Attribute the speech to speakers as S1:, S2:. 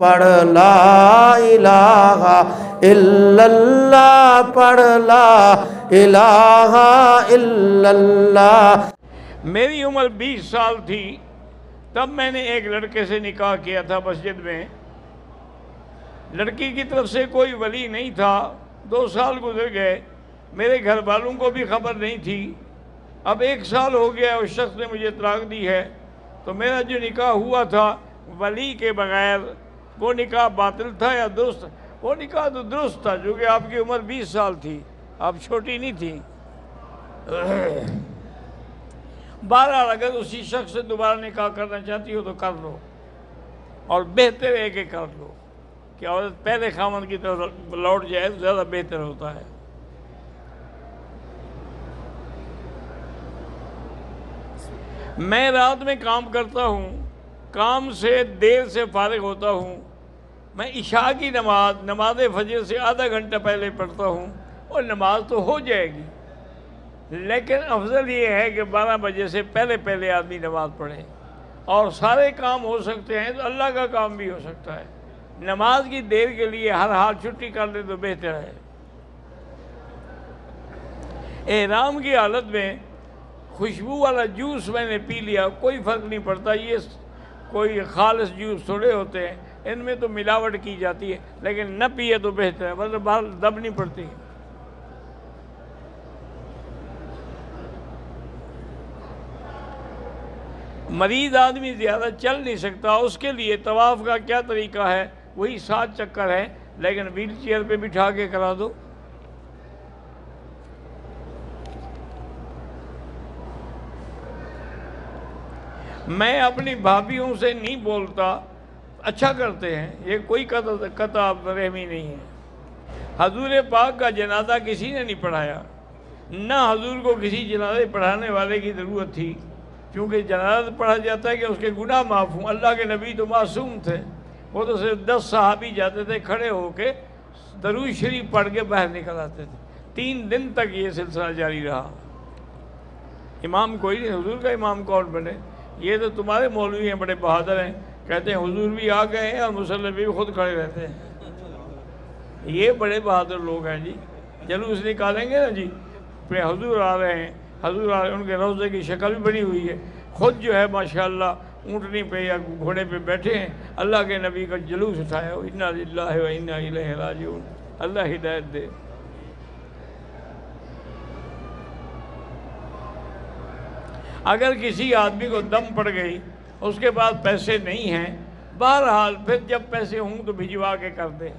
S1: پڑھ لا الہ الا اللہ، پڑھ لا الہ الا اللہ۔
S2: میری عمر 20 سال تھی تب میں نے ایک لڑکے سے نکاح کیا تھا مسجد میں۔ لڑکی کی طرف سے کوئی ولی نہیں تھا۔ 2 سال گزر گئے، میرے گھر والوں کو بھی خبر نہیں تھی۔ اب 1 سال ہو گیا، اس شخص نے مجھے طلاق دی ہے، تو میرا جو نکاح ہوا تھا ولی کے بغیر، وہ نکاح باطل تھا یا درست؟ وہ نکاح تو درست تھا، جو کہ آپ کی عمر 20 سال تھی، آپ چھوٹی نہیں تھی۔ بہرحال اگر اسی شخص سے دوبارہ نکاح کرنا چاہتی ہو تو کر لو، اور بہتر ہے کہ کر لو کہ عورت پہلے خاوند کی طرف لوٹ جائے تو زیادہ بہتر ہوتا ہے۔ میں رات میں کام کرتا ہوں، کام سے دیر سے فارغ ہوتا ہوں، میں عشاء کی نماز فجر سے آدھا گھنٹہ پہلے پڑھتا ہوں، اور نماز تو ہو جائے گی، لیکن افضل یہ ہے کہ 12 بجے سے پہلے آدمی نماز پڑھے، اور سارے کام ہو سکتے ہیں تو اللہ کا کام بھی ہو سکتا ہے۔ نماز کی دیر کے لیے ہر حال چھٹی کر لے تو بہتر ہے۔ احرام کی حالت میں خوشبو والا جوس میں نے پی لیا، کوئی فرق نہیں پڑتا، یہ کوئی خالص جوس تھوڑے ہوتے ہیں، ان میں تو ملاوٹ کی جاتی ہے، لیکن نہ پیے تو بہتر ہے، مطلب باہر دب نہیں پڑتی۔ مریض آدمی زیادہ چل نہیں سکتا، اس کے لیے طواف کا کیا طریقہ ہے؟ وہی 7 چکر ہے، لیکن ویل چیئر پہ بٹھا کے کرا دو۔ میں اپنی بھابھیوں سے نہیں بولتا، اچھا کرتے ہیں، یہ کوئی قطع رحمی نہیں ہے۔ حضور پاک کا جنازہ کسی نے نہیں پڑھایا، نہ حضور کو کسی جنازے پڑھانے والے کی ضرورت تھی، کیونکہ جنازہ پڑھا جاتا ہے کہ اس کے گناہ معاف ہوں۔ اللہ کے نبی تو معصوم تھے، وہ تو صرف 10 صحابی جاتے تھے، کھڑے ہو کے درود شریف پڑھ کے باہر نکل آتے تھے۔ 3 دن تک یہ سلسلہ جاری رہا۔ امام کوئی نہیں، حضور کا امام کون بنے؟ یہ تو تمہارے مولوی ہیں، بڑے بہادر ہیں، کہتے ہیں حضور بھی آ گئے ہیں اور مصلی بھی خود کھڑے رہتے ہیں۔ یہ بڑے بہادر لوگ ہیں جی، جلوس نکالیں گے نا جی، پھر حضور آ رہے ہیں، حضور آ رہے ہیں، ان کے روضے کی شکل بھی بنی ہوئی ہے، خود جو ہے ماشاءاللہ اونٹنی پہ یا گھوڑے پہ بیٹھے ہیں، اللہ کے نبی کا جلوس اٹھایا، انا للہ و انا الیہ راجعون۔ اللہ ہدایت دے۔ اگر کسی آدمی کو دم پڑ گئی، اس کے پاس پیسے نہیں ہیں، بہرحال پھر جب پیسے ہوں تو بھجوا کے کر دے۔